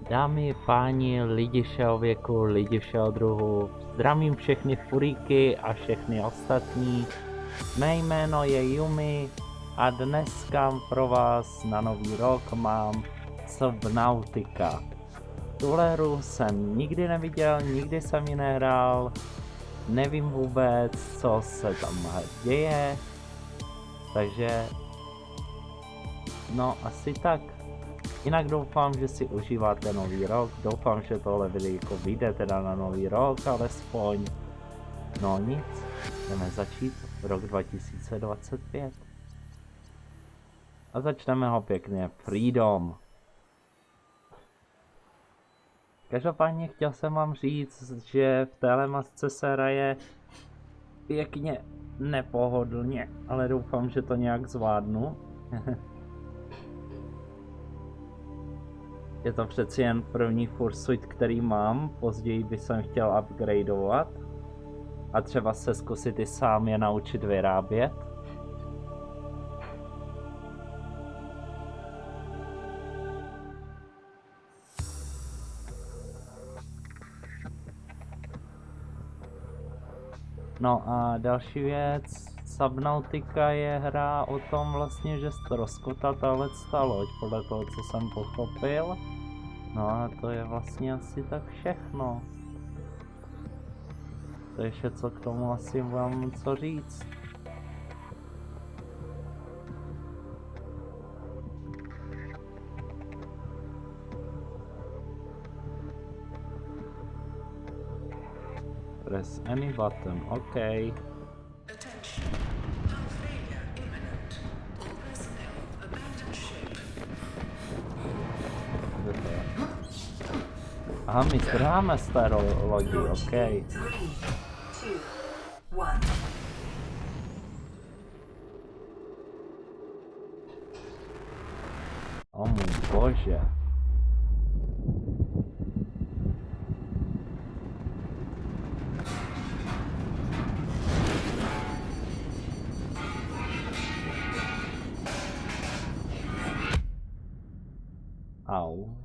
Dámy, páni, lidi všeho věku, lidi všeho druhu, zdravím všechny furíky a všechny ostatní. Mé jméno je Yumi a dneska pro vás na nový rok mám Subnautica. Tuhle hru jsem nikdy neviděl, nikdy jsem ji nehrál, nevím vůbec, co se tam děje, takže no asi tak. Jinak doufám, že si užíváte nový rok, doufám, že tohle videjko vyjde teda na nový rok, alespoň. No nic, jdeme začít rok 2025. A začneme ho pěkně Freedom. Každopádně chtěl jsem vám říct, že v téhle masce se hraje pěkně nepohodlně, ale doufám, že to nějak zvládnu. Je to přeci jen první fursuit, který mám, později bych jsem chtěl upgradeovat a třeba se zkusit i sám je naučit vyrábět. No a další věc, Subnautica je hra o tom vlastně, že ztroskotá tahle loď, podle toho, co jsem pochopil. No a to je vlastně asi tak všechno. To je vše, co k tomu asi mám co říct. Press any button, OK. Attention. Hull failure imminent. All personnel abandon ship. Kde to je? Aha, my strháme z té lodi, OK. 3, 2, 1. O můj bože. Au.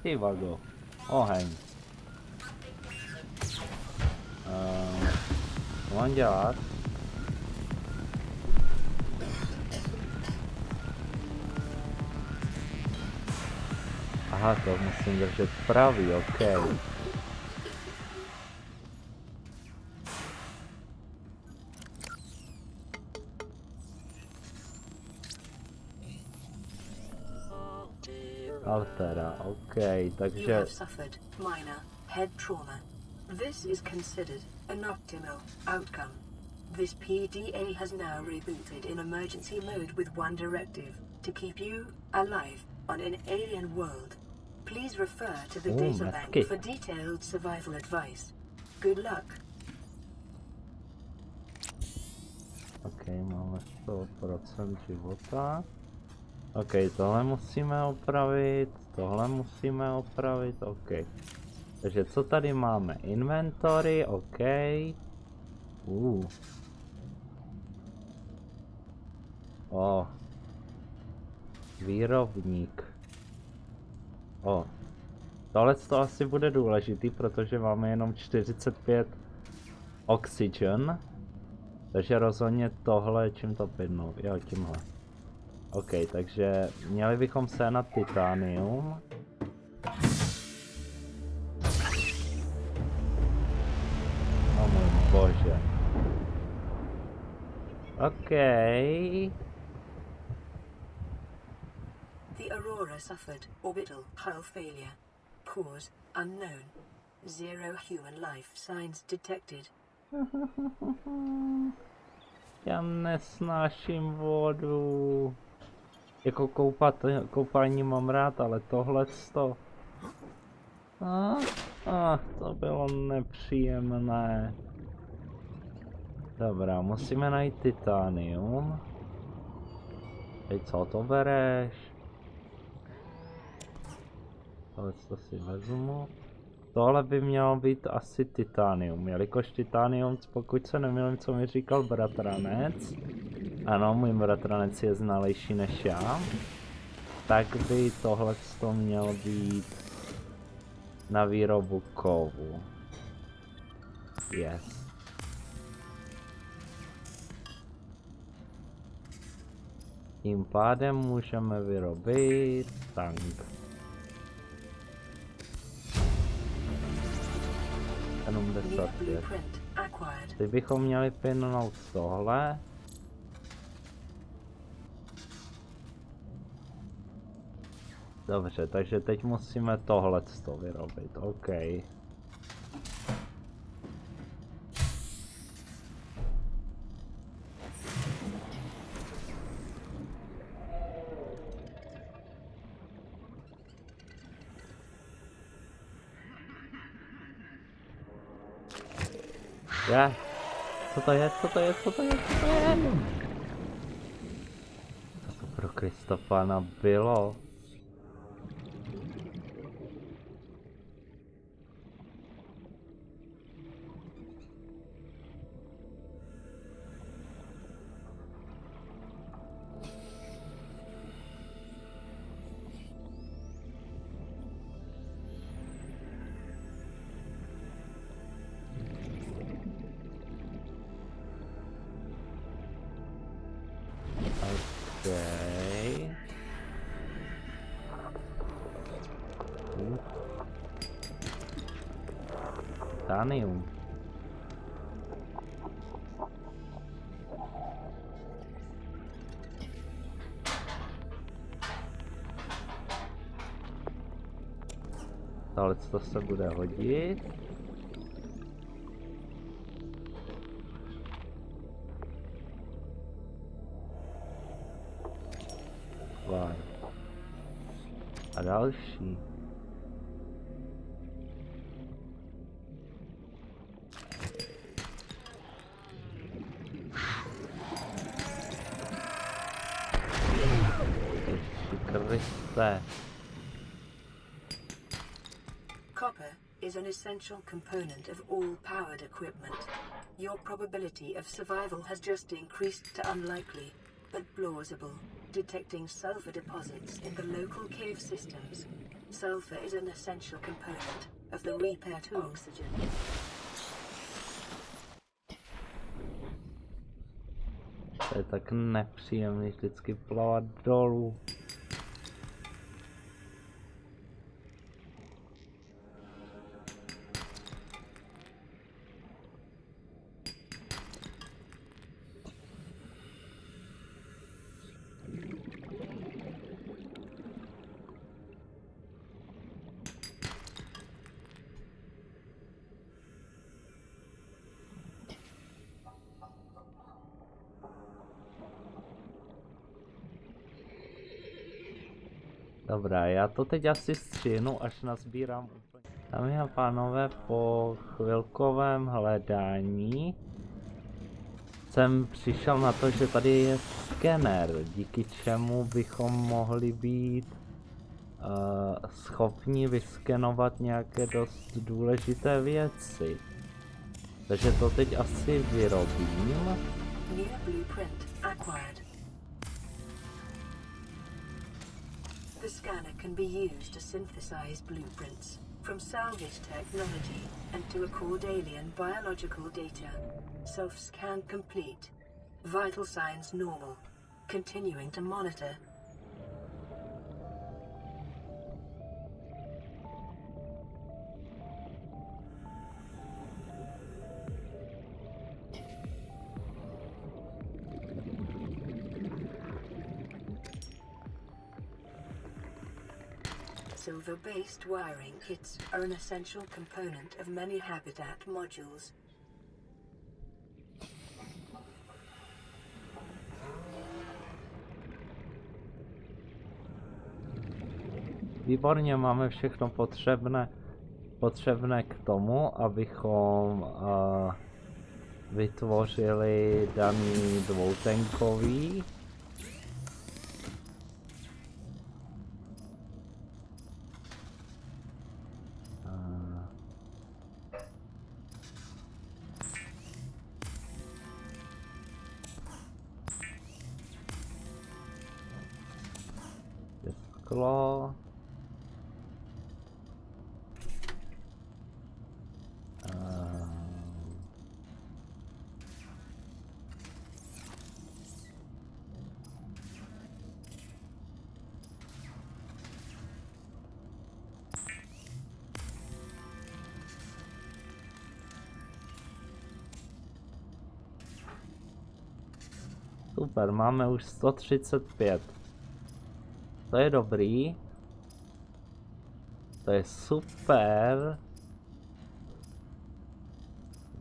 Ty vago. Oheň. Co mám dělat? Aha, to musím držet pravý, OK. Altera, OK, You takže have suffered minor head trauma. This is considered an optimal outcome. This PDA has now rebooted in emergency mode with one directive: to keep you alive on an alien world. Please refer to the databank medkit. for detailed survival advice. Good luck. OK, máme 100% života. OK, tohle musíme opravit, tohle musíme opravit, OK. Takže co tady máme? Inventory, OK. O. Výrobník. O. Tohle to asi bude důležitý, protože máme jenom 45 oxygen. Takže rozhodně tohle, čím to plynou? Jo, tímhle. OK, takže měli bychom sehnat titanium. O můj bože. OK. The Aurora suffered orbital hull failure. Cause unknown. Zero human life signs detected. Já nesnáším vodu. Jako koupání mám rád, ale tohleto. To bylo nepříjemné. Dobrá, musíme najít titanium. Teď co to bereš? Tohleto si vezmu. tohle by mělo být asi titanium, jelikož titanium, pokud se nemýlím, co mi říkal bratranec, ano, můj bratranec je znalejší než já, tak by tohle to mělo být na výrobu kovu. Yes. Tím pádem můžeme vyrobit tank. Jenom 10. Teď bychom měli pinout tohle. Dobře, takže teď musíme tohle vyrobit, OK. Je? Co to je? Co to je? Co to je? Co to je? Co to pro Kristofana bylo? Okay. Titanium. Tohle to se bude hodit. A další. Kriste. Copper is an essential component of all powered equipment. Your probability of survival has just increased to unlikely, but plausible, detecting sulfur deposits in the local cave systems. Sulfur is an essential component of the repair to oxygen. To je tak nepříjemný vždycky plavat dolů. Dobrá, já to teď asi střihnu, až nazbírám úplně. Dámy a pánové, po chvilkovém hledání jsem přišel na to, že tady je skener, díky čemu bychom mohli být schopni vyskenovat nějaké dost důležité věci. Takže to teď asi vyrobím. New blueprint acquired. The scanner can be used to synthesize blueprints from salvage technology and to record alien biological data. Self-scan complete. Vital signs normal. Continuing to monitor. Silver-based wiring kits are an essential component of many habitat modules. Výborně, máme všechno potřebné k tomu, abychom vytvořili daný dvoutenkový. sklo. Super, máme už 135. To je dobrý. To je super.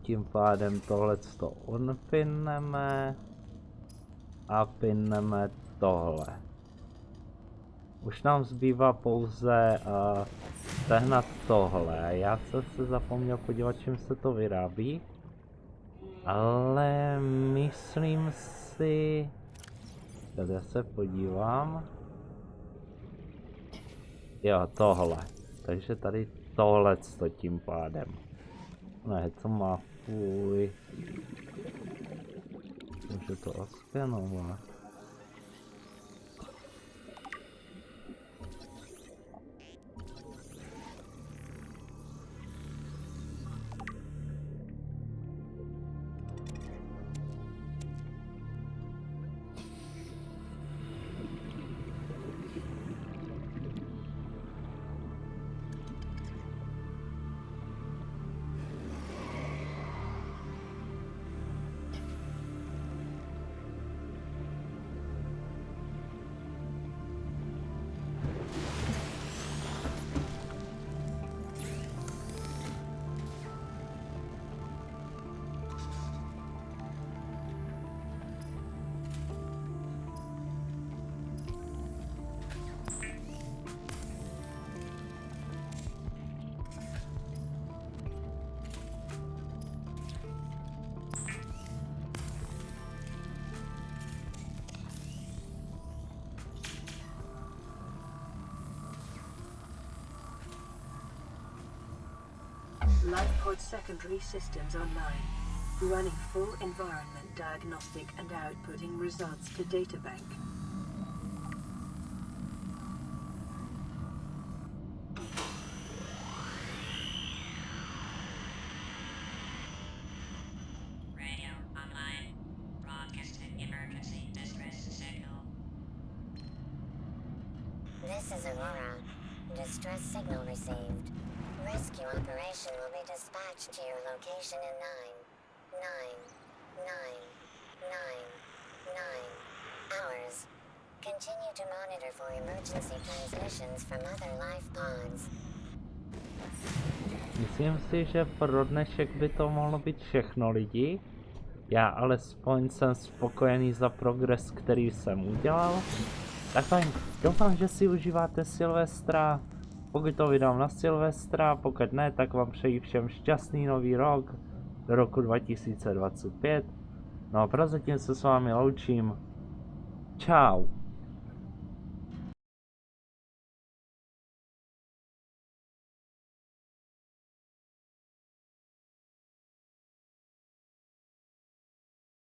Tím pádem tohleto unpinneme a pinneme tohle. Už nám zbývá pouze sehnat tohle. Já jsem se zapomněl podívat, čím se to vyrábí. Ale myslím si... Tady se podívám. Jo, tohle. Takže tady tohle tím pádem. Ne, to má fuj. Můžu to oskenovat. LifePod secondary systems online. Running full environment diagnostic and outputting results to databank. Radio online. Broadcasting emergency distress signal. This is Aurora. Distress signal received. Rescue operation will be dispatched to your location in 9 hours. Continue to monitor for emergency transmissions from other life pods. Myslím si, že pro dnešek by to mohlo být všechno, lidi. Já alespoň jsem spokojený za progres, který jsem udělal. Tak fajn, doufám, že si užíváte Silvestra. Pokud to vydám na Silvestra, pokud ne, tak vám přeji všem šťastný nový rok do roku 2025. No a prozatím se s vámi loučím. Čau.